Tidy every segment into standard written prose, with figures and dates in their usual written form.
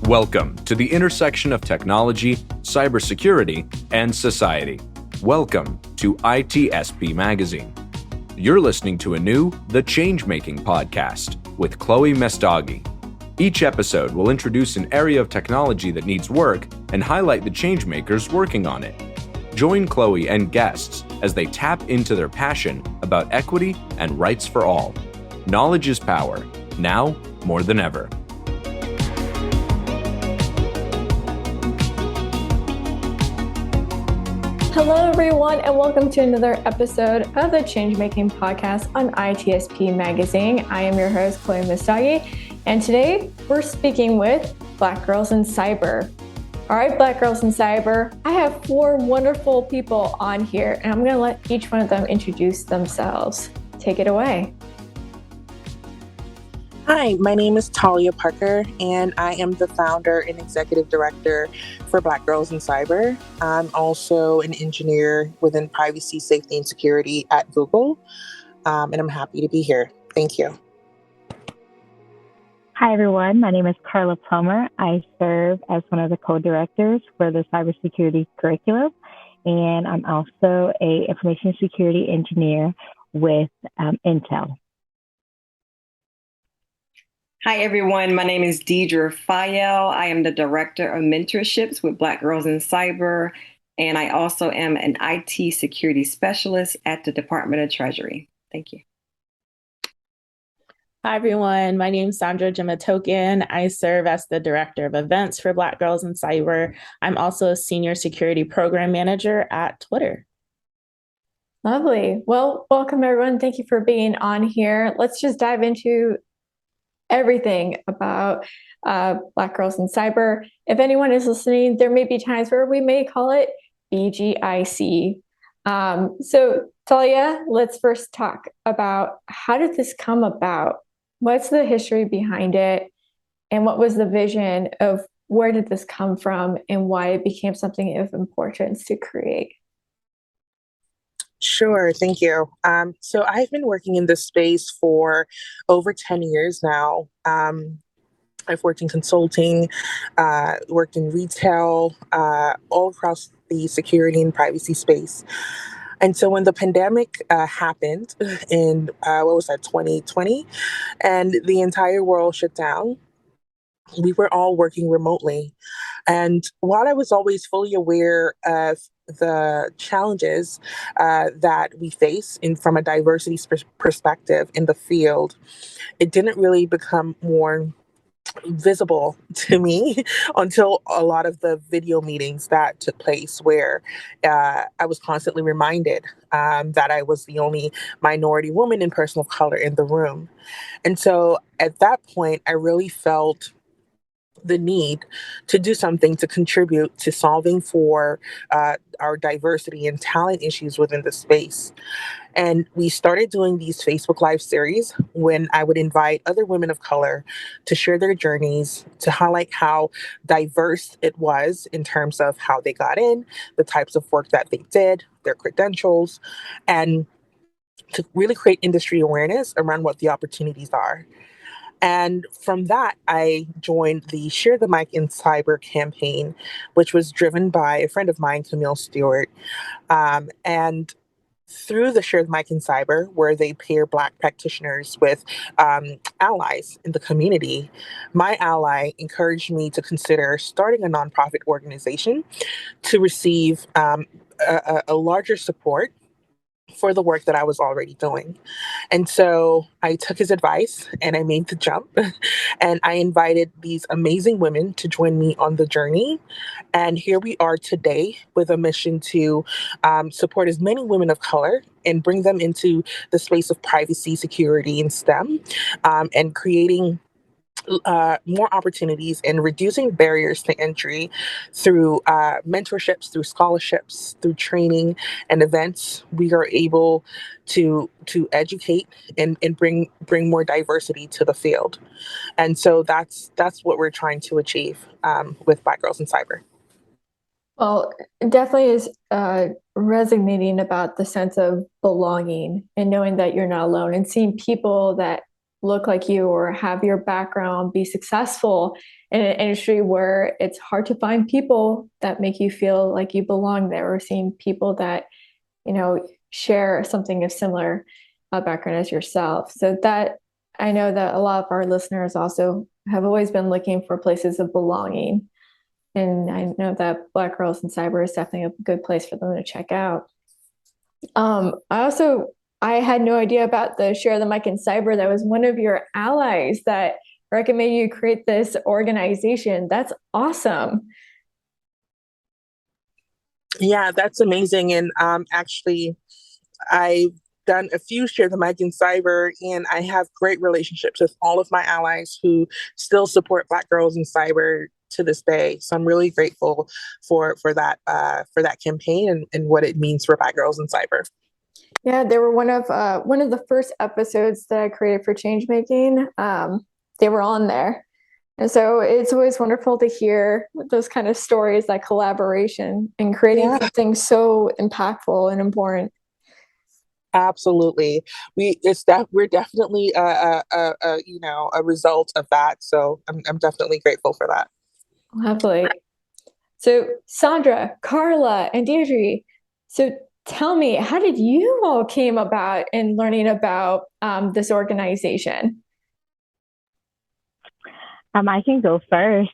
Welcome to the intersection of technology, cybersecurity, and society. Welcome to ITSP Magazine. You're listening to a new The Changemaking podcast with Chloé Messdaghi. Each episode will introduce an area of technology that needs work and highlight the changemakers working on it. Join Chloé and guests as they tap into their passion about equity and rights for all. Knowledge is power, now more than ever. Hello, everyone, and welcome to another episode of the Changemaking podcast on ITSP Magazine. I am your host, Chloé Messdaghi, and today we're speaking with Black Girls in Cyber. All right, Black Girls in Cyber, I have four wonderful people on here, and I'm going to let each one of them introduce themselves. Take it away. Hi, my name is Talya Parker, and I am the founder and executive director for Black Girls in Cyber. I'm also an engineer within privacy, safety, and security at Google, and I'm happy to be here. Thank you. Hi, everyone. My name is Carla Plummer. I serve as one of the co-directors for the cybersecurity curriculum, and I'm also an information security engineer with Intel. Hi, everyone. My name is Deidra Phyall. I am the Director of Mentorships with Black Girls in Cyber, and I also am an IT security specialist at the Department of Treasury. Thank you. Hi, everyone. My name is Sandra Ajimotokin. I serve as the Director of Events for Black Girls in Cyber. I'm also a Senior Security Program Manager at Twitter. Lovely. Well, welcome, everyone. Thank you for being on here. Let's just dive into everything about Black Girls in Cyber. If anyone is listening, there may be times where we may call it BGIC. So Talya, let's first talk about how did this come about? What's the history behind it? And what was the vision of where did this come from and why it became something of importance to create? Sure, thank you. So I've been working in this space for over 10 years now. I've worked in consulting, worked in retail, all across the security and privacy space. And so when the pandemic happened in, 2020, and the entire world shut down, we were all working remotely. And while I was always fully aware of the challenges that we face from a diversity perspective in the field, it didn't really become more visible to me until a lot of the video meetings that took place where I was constantly reminded that I was the only minority woman and person of color in the room. And so at that point, I really felt the need to do something to contribute to solving for our diversity and talent issues within the space. And we started doing these Facebook Live series when I would invite other women of color to share their journeys, to highlight how diverse it was in terms of how they got in, the types of work that they did, their credentials, and to really create industry awareness around what the opportunities are. And from that, I joined the Share the Mic in Cyber campaign, which was driven by a friend of mine, Camille Stewart. And through the Share the Mic in Cyber, where they pair Black practitioners with allies in the community, my ally encouraged me to consider starting a nonprofit organization to receive a larger support for the work that I was already doing. And so I took his advice and I made the jump and I invited these amazing women to join me on the journey. And here we are today with a mission to support as many women of color and bring them into the space of privacy, security, and STEM, and creating more opportunities and reducing barriers to entry through mentorships, through scholarships, through training and events. We are able to educate and bring more diversity to the field. And so that's what we're trying to achieve with Black Girls in Cyber. Well, it definitely is resonating about the sense of belonging and knowing that you're not alone and seeing people that look like you or have your background, be successful in an industry where it's hard to find people that make you feel like you belong there, or seeing people that, share something of similar background as yourself. So that, I know that a lot of our listeners also have always been looking for places of belonging. And I know that Black Girls in Cyber is definitely a good place for them to check out. I had no idea about the Share the Mic in Cyber. That was one of your allies that recommended you create this organization. That's awesome. Yeah, that's amazing. And actually, I've done a few Share the Mic in Cyber, and I have great relationships with all of my allies who still support Black Girls in Cyber to this day. So I'm really grateful for that campaign and what it means for Black Girls in Cyber. Yeah, they were one of the first episodes that I created for Changemaking. They were on there. And so it's always wonderful to hear those kind of stories, that collaboration and creating something so impactful and important. Absolutely. We're definitely a result of that. So I'm definitely grateful for that. Lovely. So Sandra, Carla, and Deidra, so tell me, how did you all came about in learning about this organization? I can go first.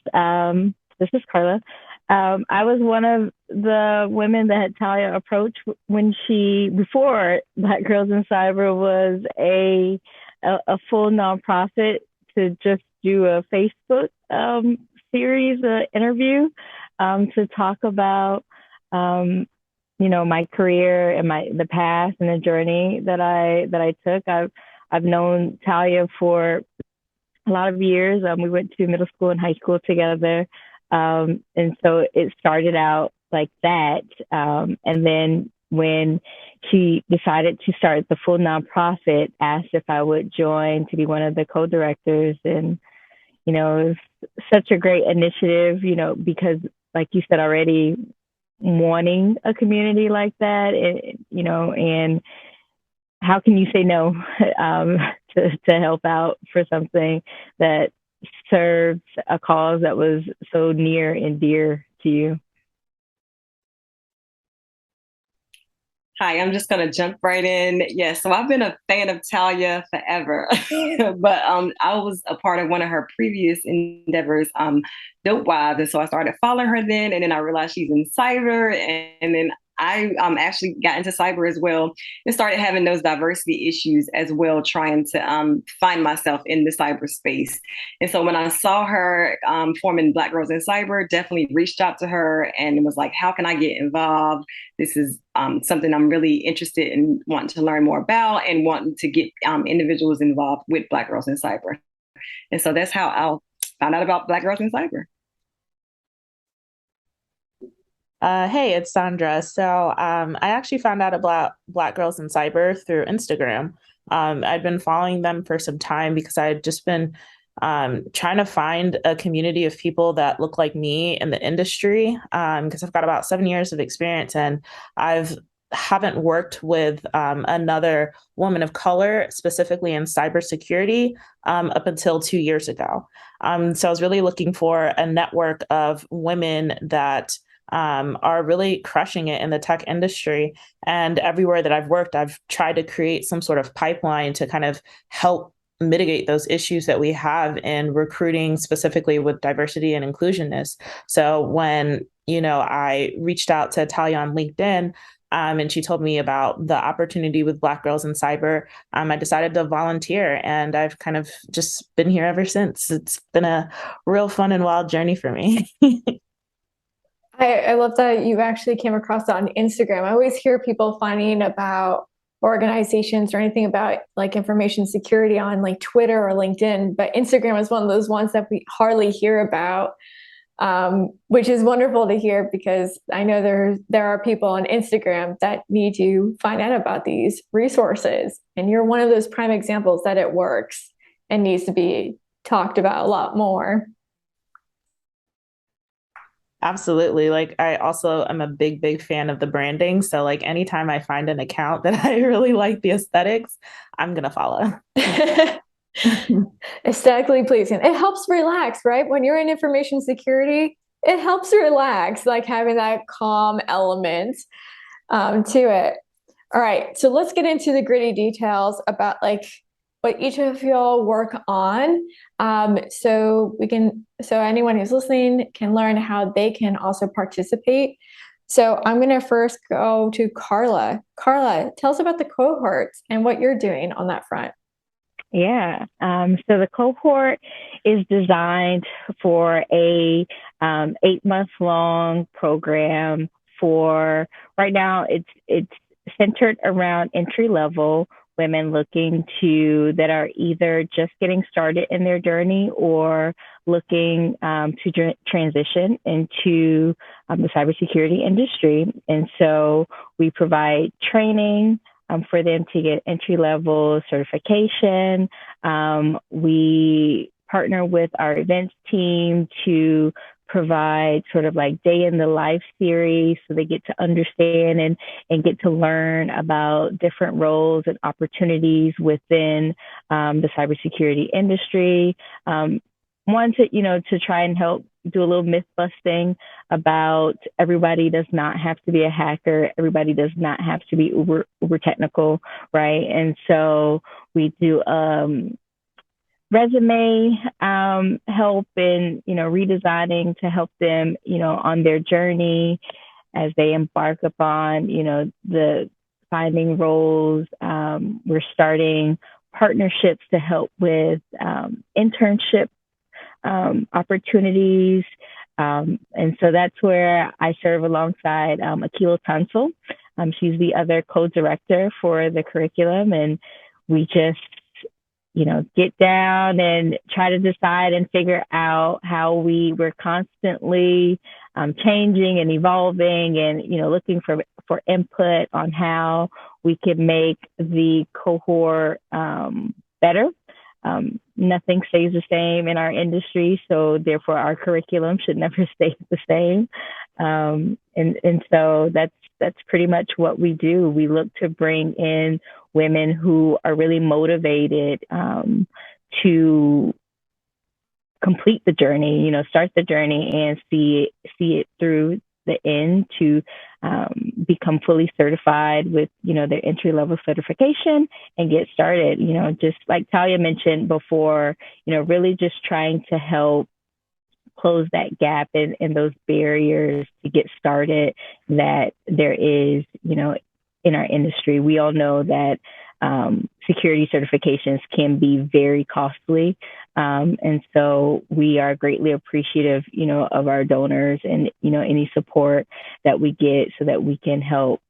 This is Carla. I was one of the women that Talya approached when before Black Girls in Cyber was a full nonprofit, to just do a Facebook series interview to talk about my career and the past and the journey that I took. I've known Talya for a lot of years. We went to middle school and high school together. And so it started out like that. And then when she decided to start the full nonprofit, asked if I would join to be one of the co-directors. And, it was such a great initiative, because like you said already, wanting a community like that, and how can you say no to help out for something that serves a cause that was so near and dear to you? Hi, I'm just going to jump right in. Yeah, so I've been a fan of Talya forever, but I was a part of one of her previous endeavors, Dope Wives, and so I started following her then, and then I realized she's in cyber, and then I actually got into cyber as well and started having those diversity issues as well, trying to find myself in the cyberspace. And so when I saw her forming Black Girls in Cyber, definitely reached out to her and was like, how can I get involved? This is something I'm really interested in, wanting to learn more about and wanting to get individuals involved with Black Girls in Cyber. And so that's how I found out about Black Girls in Cyber. Hey, it's Sandra. So I actually found out about Black Girls in Cyber through Instagram. I'd been following them for some time because I had just been trying to find a community of people that look like me in the industry, because I've got about 7 years of experience and haven't worked with another woman of color, specifically in cybersecurity, up until 2 years ago. So I was really looking for a network of women that are really crushing it in the tech industry. And everywhere that I've worked, I've tried to create some sort of pipeline to kind of help mitigate those issues that we have in recruiting, specifically with diversity and inclusionness. So when, I reached out to Talya on LinkedIn, and she told me about the opportunity with Black Girls in Cyber, I decided to volunteer, and I've kind of just been here ever since. It's been a real fun and wild journey for me. I love that you actually came across that on Instagram. I always hear people finding about organizations or anything about like information security on like Twitter or LinkedIn, but Instagram is one of those ones that we hardly hear about, which is wonderful to hear, because I know there are people on Instagram that need to find out about these resources, and you're one of those prime examples that it works and needs to be talked about a lot more. Absolutely. Like, I also am a big fan of the branding. So like anytime I find an account that I really like the aesthetics, I'm going to follow. Aesthetically pleasing. It helps relax, right? When you're in information security, it helps relax, like having that calm element to it. All right, so let's get into the gritty details about like what each of y'all work on, so anyone who's listening can learn how they can also participate. So I'm going to first go to Carla. Carla, tell us about the cohorts and what you're doing on that front. Yeah. So the cohort is designed for a 8-month long program. For right now, it's centered around entry level women looking that are either just getting started in their journey or looking to transition into the cybersecurity industry. And so we provide training for them to get entry level certification. We partner with our events team to provide sort of like day in the life series so they get to understand and get to learn about different roles and opportunities within the cybersecurity industry. One, to try and help do a little myth busting about everybody does not have to be a hacker. Everybody does not have to be uber technical, right? And so we do resume help in redesigning to help them on their journey as they embark upon the finding roles. We're starting partnerships to help with internship opportunities. And so that's where I serve alongside Akila Tansel. She's the other co-director for the curriculum, and we just get down and try to decide and figure out how we're constantly changing and evolving and, looking for input on how we can make the cohort better. Nothing stays the same in our industry, so therefore our curriculum should never stay the same. And so that's pretty much what we do. We look to bring in women who are really motivated to complete the journey, start the journey and see it through the end to become fully certified with, their entry-level certification and get started. Just like Talya mentioned before, really just trying to help close that gap and those barriers to get started that there is, in our industry. We all know that security certifications can be very costly. And so we are greatly appreciative, of our donors and, any support that we get so that we can help,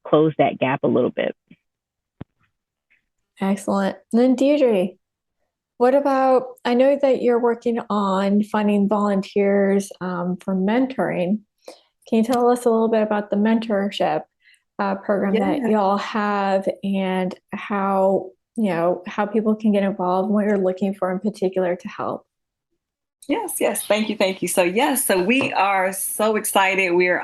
close that gap a little bit. Excellent. And then Deidra, what about, I know that you're working on finding volunteers for mentoring. Can you tell us a little bit about the mentorship program that y'all have and how people can get involved, what you're looking for in particular to help? Yes. Thank you. So we are so excited. We're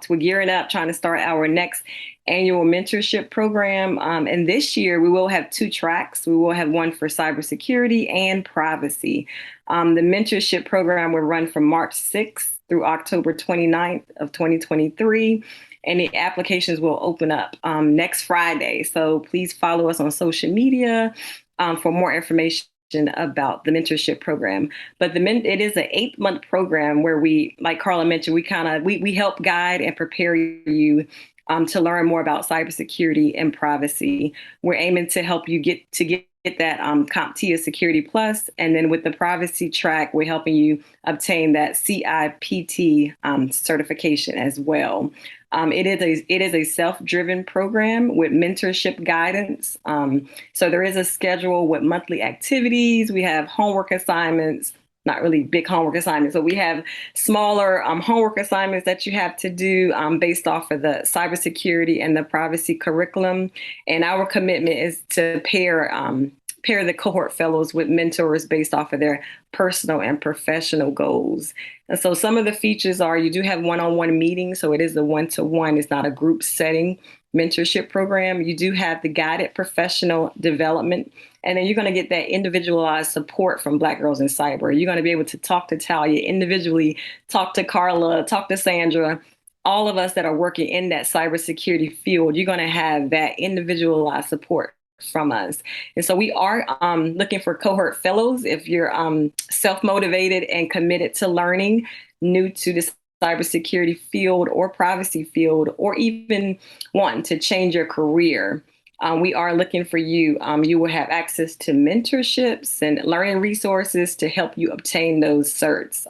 we're gearing up, trying to start our next annual mentorship program. And this year we will have 2 tracks. We will have one for cybersecurity and privacy. The mentorship program will run from March 6th through October 29th of 2023. And the applications will open up next Friday. So please follow us on social media for more information about the mentorship program. But it is an 8-month program where we, like Carla mentioned, we help guide and prepare you to learn more about cybersecurity and privacy. We're aiming to help you get that CompTIA Security Plus, and then with the privacy track, we're helping you obtain that CIPT certification as well. It is a self-driven program with mentorship guidance. So there is a schedule with monthly activities. We have homework assignments, not really big homework assignments, but we have smaller homework assignments that you have to do based off of the cybersecurity and the privacy curriculum. And our commitment is to pair the cohort fellows with mentors based off of their personal and professional goals. And so some of the features are you do have one-on-one meetings. So it is a one-to-one. It's not a group setting. mentorship program, you do have the guided professional development. And then you're going to get that individualized support from Black Girls in Cyber. You're going to be able to talk to Talya individually, talk to Carla, talk to Sandra, all of us that are working in that cybersecurity field. You're going to have that individualized support from us. And so we are looking for cohort fellows. If you're self-motivated and committed to learning, new to the cybersecurity field or privacy field, or even wanting to change your career, we are looking for you. You will have access to mentorships and learning resources to help you obtain those certs.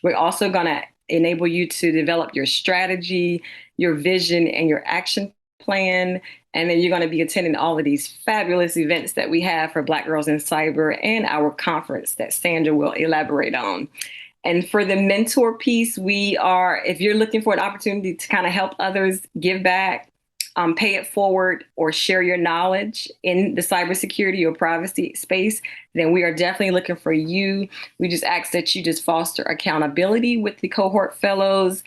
We're also going to enable you to develop your strategy, your vision, and your action plan. And then you're going to be attending all of these fabulous events that we have for Black Girls in Cyber and our conference that Sandra will elaborate on. And for the mentor piece, if you're looking for an opportunity to kind of help others give back, pay it forward, or share your knowledge in the cybersecurity or privacy space, then we are definitely looking for you. We just ask that you just foster accountability with the cohort fellows,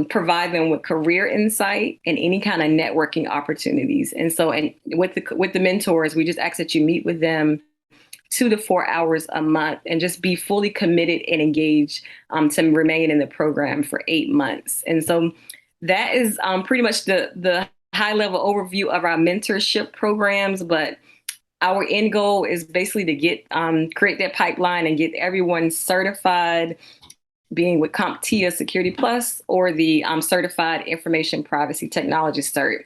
provide them with career insight and any kind of networking opportunities. And so, with the mentors, we just ask that you meet with them 2 to 4 hours a month and just be fully committed and engaged to remain in the program for 8 months. And so that is pretty much the high level overview of our mentorship programs. But our end goal is basically to create that pipeline and get everyone certified, being with CompTIA Security Plus or the Certified Information Privacy Technologist Cert.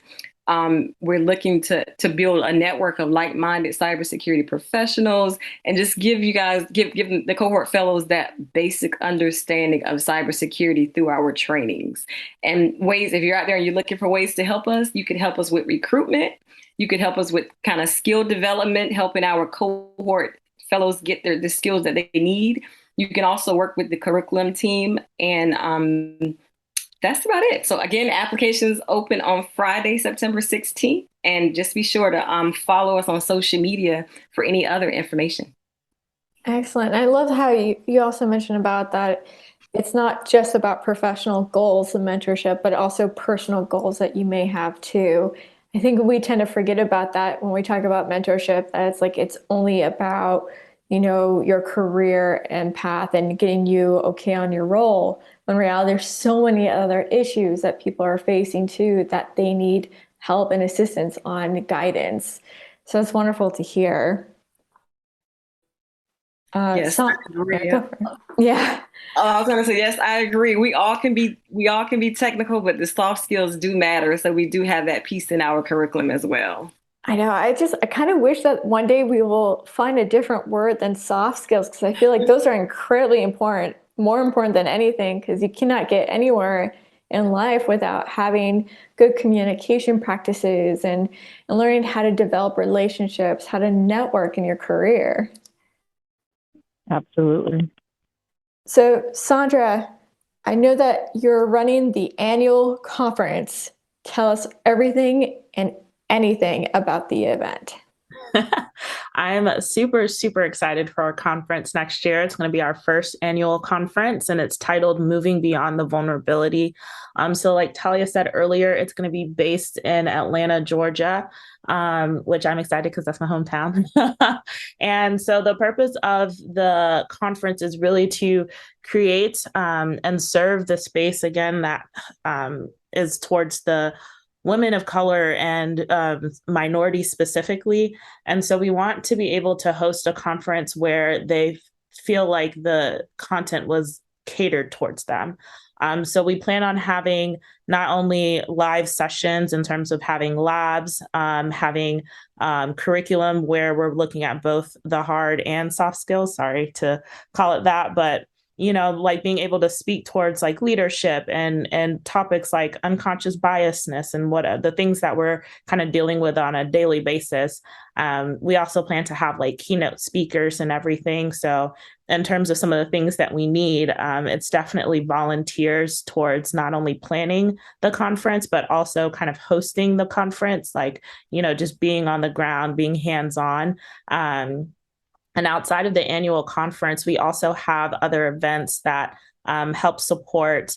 We're looking to build a network of like-minded cybersecurity professionals and just give the cohort fellows that basic understanding of cybersecurity through our trainings. And ways, if you're out there and you're looking for ways to help us, you can help us with recruitment. You could help us with kind of skill development, helping our cohort fellows get the skills that they need. You can also work with the curriculum team, and that's about it. So again, applications open on Friday, September 16th, and just be sure to follow us on social media for any other information. Excellent. I love how you also mentioned about that. It's not just about professional goals and mentorship, but also personal goals that you may have too. I think we tend to forget about that when we talk about mentorship, that it's only about, your career and path and getting you okay on your role. When in reality, there's so many other issues that people are facing too, that they need help and assistance on, guidance. So it's wonderful to hear. Yes, I agree. Yeah. I was going to say, yes, I agree. We all can be technical, but the soft skills do matter. So we do have that piece in our curriculum as well. I know. I kind of wish that one day we will find a different word than soft skills, because I feel like those are incredibly important, more important than anything, because you cannot get anywhere in life without having good communication practices and learning how to develop relationships, how to network in your career. Absolutely. So, Sandra, I know that you're running the annual conference. Tell us everything and anything about the event. I'm super, super excited for our conference next year. It's going to be our first annual conference, and it's titled Moving Beyond the Vulnerability. So like Talya said earlier, it's going to be based in Atlanta, Georgia, which I'm excited because that's my hometown. And so the purpose of the conference is really to create and serve the space again that is towards the women of color and minorities specifically. And so we want to be able to host a conference where they feel like the content was catered towards them. So we plan on having not only live sessions in terms of having labs, having curriculum where we're looking at both the hard and soft skills, sorry to call it that, but like being able to speak towards like leadership and topics like unconscious biasness and what the things that we're kind of dealing with on a daily basis. We also plan to have like keynote speakers and everything. So in terms of some of the things that we need, it's definitely volunteers towards not only planning the conference, but also kind of hosting the conference, like, just being on the ground, being hands-on. And outside of the annual conference, we also have other events that help support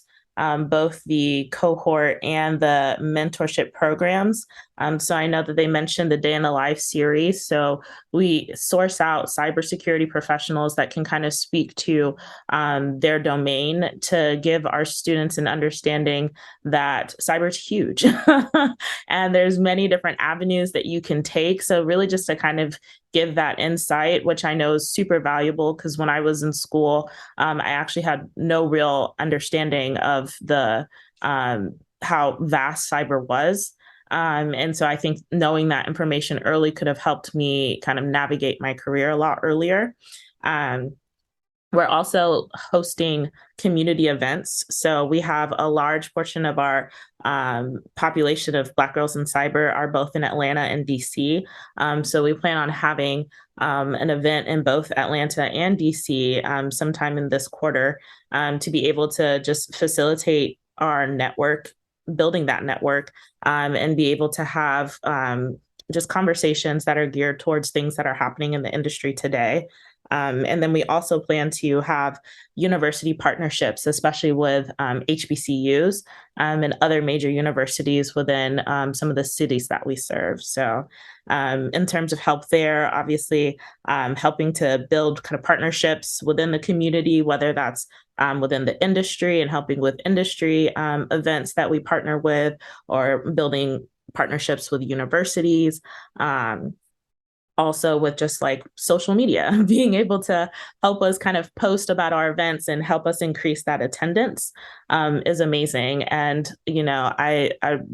both the cohort and the mentorship programs. So I know that they mentioned the Day in the Life series. So we source out cybersecurity professionals that can kind of speak to their domain to give our students an understanding that cyber is huge and there's many different avenues that you can take. So really just to kind of give that insight, which I know is super valuable because when I was in school, I actually had no real understanding of the how vast cyber was. And so I think knowing that information early could have helped me kind of navigate my career a lot earlier. We're also hosting community events. So we have a large portion of our population of Black girls in cyber are both in Atlanta and DC. So we plan on having an event in both Atlanta and DC sometime in this quarter to be able to just facilitate our network, building that network, and be able to have just conversations that are geared towards things that are happening in the industry today. And then we also plan to have university partnerships, especially with HBCUs and other major universities within some of the cities that we serve. So in terms of help there, obviously helping to build kind of partnerships within the community, whether that's within the industry and helping with industry events that we partner with, or building partnerships with universities. Also with just like social media, being able to help us kind of post about our events and help us increase that attendance is amazing. And, you know, I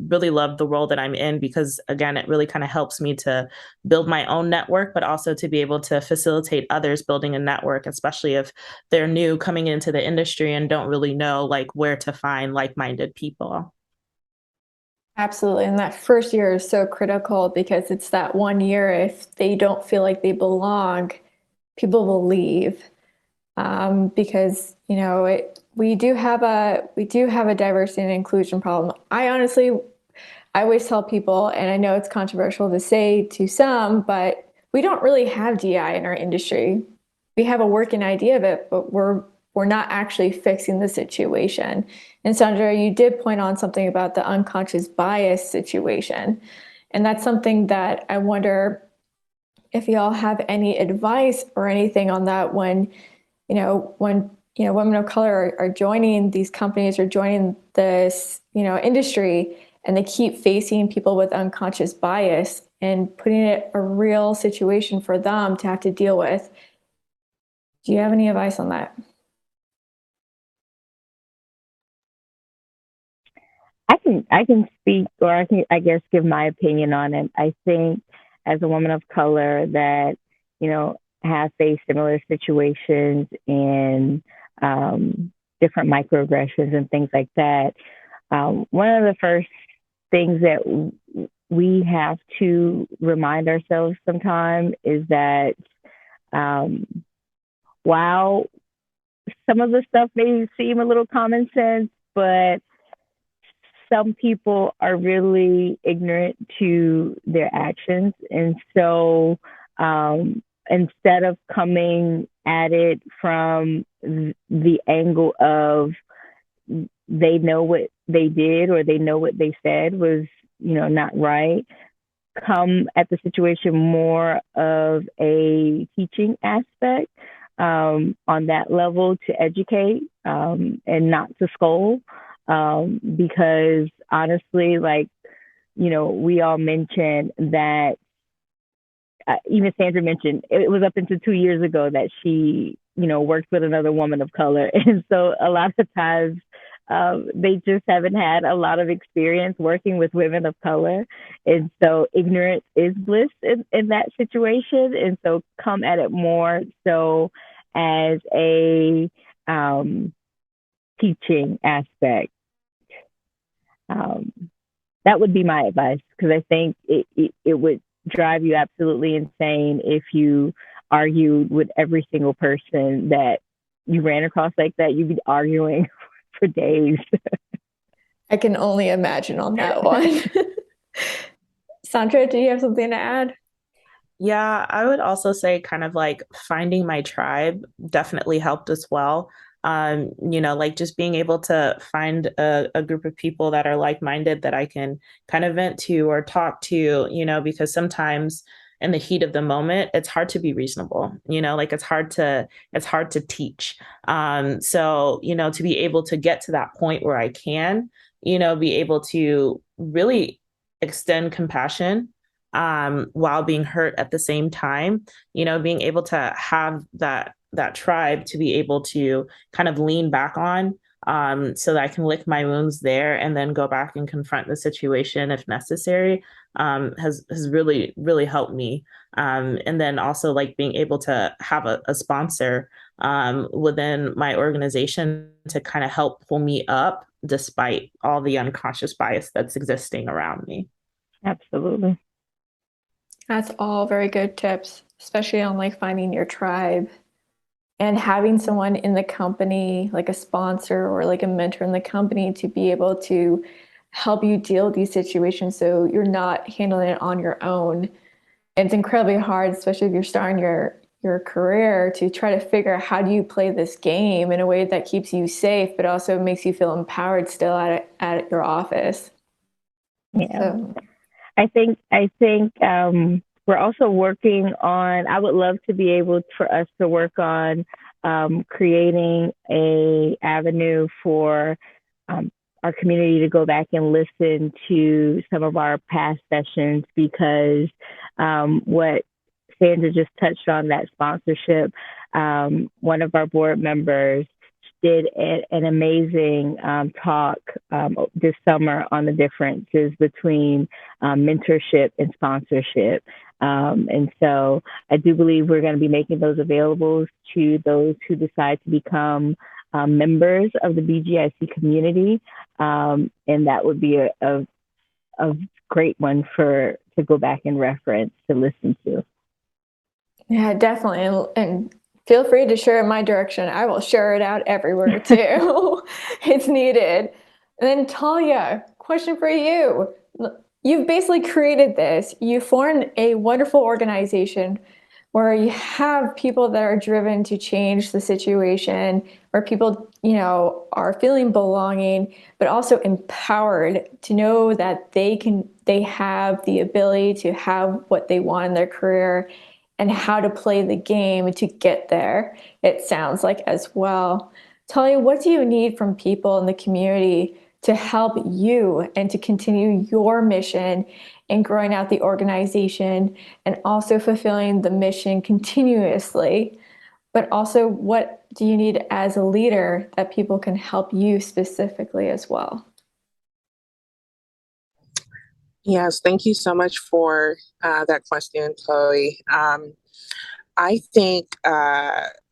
really love the role that I'm in because, again, it really kind of helps me to build my own network, but also to be able to facilitate others building a network, especially if they're new coming into the industry and don't really know like where to find like-minded people. Absolutely. And that first year is so critical because it's that 1 year, if they don't feel like they belong, people will leave. Because, you know, we do have a diversity and inclusion problem. I always tell people, and I know it's controversial to say to some, but we don't really have DI in our industry. We have a working idea of it, but we're not actually fixing the situation. And Sandra, you did point on something about the unconscious bias situation. And that's something that I wonder if y'all have any advice or anything on that when women of color are joining these companies or joining this, industry, and they keep facing people with unconscious bias and putting it a real situation for them to have to deal with. Do you have any advice on that? I can speak, or I guess give my opinion on it. I think as a woman of color that, have faced similar situations and different microaggressions and things like that, one of the first things that we have to remind ourselves sometimes is that while some of the stuff may seem a little common sense, but some people are really ignorant to their actions. And so instead of coming at it from the angle of they know what they did or they know what they said was, not right, come at the situation more of a teaching aspect on that level to educate and not to scold. Because honestly, we all mentioned that, even Sandra mentioned, it was up until 2 years ago that she, worked with another woman of color. And so a lot of times they just haven't had a lot of experience working with women of color. And so ignorance is bliss in that situation. And so come at it more so as a teaching aspect. That would be my advice, because I think it would drive you absolutely insane if you argued with every single person that you ran across like that. You'd be arguing for days. I can only imagine on that one. Sandra, do you have something to add? Yeah, I would also say kind of like finding my tribe definitely helped as well. Like just being able to find a group of people that are like-minded that I can kind of vent to or talk to, because sometimes in the heat of the moment, it's hard to be reasonable, like it's hard to teach. So, to be able to get to that point where I can, be able to really extend compassion while being hurt at the same time, being able to have that tribe to be able to kind of lean back on, so that I can lick my wounds there and then go back and confront the situation if necessary, has really, really helped me. And then also like being able to have a sponsor within my organization to kind of help pull me up despite all the unconscious bias that's existing around me. Absolutely. That's all very good tips, especially on like finding your tribe and having someone in the company, like a sponsor or like a mentor in the company, to be able to help you deal with these situations so you're not handling it on your own. It's incredibly hard, especially if you're starting your career, to try to figure out how do you play this game in a way that keeps you safe, but also makes you feel empowered still at your office. Yeah. So. I think we're also working on, I would love to be able for us to work on creating a avenue for our community to go back and listen to some of our past sessions, because what Sandra just touched on, that sponsorship, one of our board members did an amazing talk this summer on the differences between mentorship and sponsorship. And so I do believe we're going to be making those available to those who decide to become members of the BGIC community. And that would be a great one to go back and reference, to listen to. Yeah, definitely. And feel free to share it in my direction. I will share it out everywhere too. It's needed. And then Talya, question for you. You've basically created this. You formed a wonderful organization where you have people that are driven to change the situation, where people, are feeling belonging, but also empowered to know that they have the ability to have what they want in their career and how to play the game to get there, it sounds like, as well. Talya, what do you need from people in the community to help you and to continue your mission in growing out the organization and also fulfilling the mission continuously? But also, what do you need as a leader that people can help you specifically as well? Yes, thank you so much for that question, Chloe. I think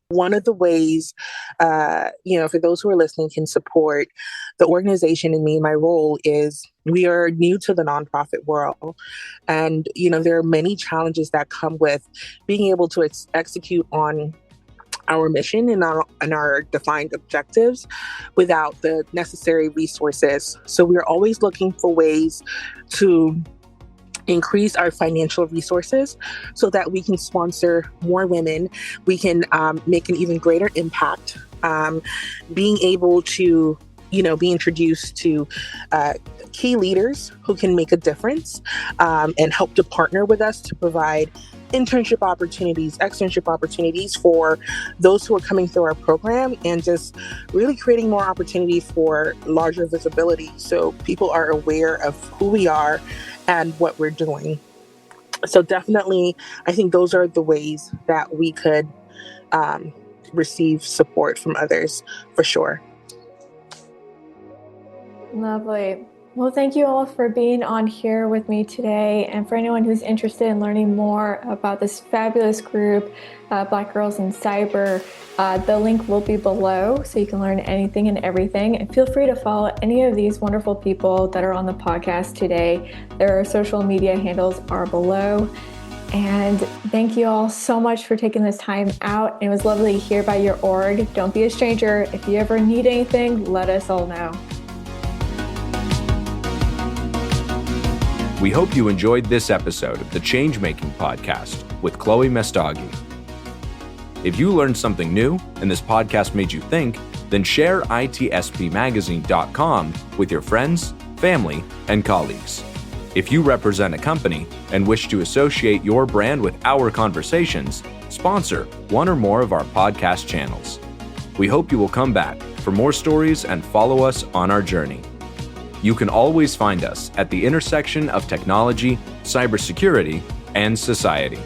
one of the ways, for those who are listening, can support the organization and me, my role is we are new to the nonprofit world. And, there are many challenges that come with being able to execute on our mission and our defined objectives without the necessary resources. So we're always looking for ways to increase our financial resources so that we can sponsor more women. We can make an even greater impact. Being able to, be introduced to key leaders who can make a difference and help to partner with us to provide internship opportunities, externship opportunities for those who are coming through our program, and just really creating more opportunity for larger visibility so people are aware of who we are and what we're doing. So definitely, I think those are the ways that we could receive support from others, for sure. Lovely. Well, thank you all for being on here with me today. And for anyone who's interested in learning more about this fabulous group, Black Girls in Cyber, the link will be below so you can learn anything and everything. And feel free to follow any of these wonderful people that are on the podcast today. Their social media handles are below. And thank you all so much for taking this time out. It was lovely to hear about your org. Don't be a stranger. If you ever need anything, let us all know. We hope you enjoyed this episode of the Changemaking Podcast with Chloé Messdaghi. If you learned something new and this podcast made you think, then share itspmagazine.com with your friends, family, and colleagues. If you represent a company and wish to associate your brand with our conversations, sponsor one or more of our podcast channels. We hope you will come back for more stories and follow us on our journey. You can always find us at the intersection of technology, cybersecurity, and society.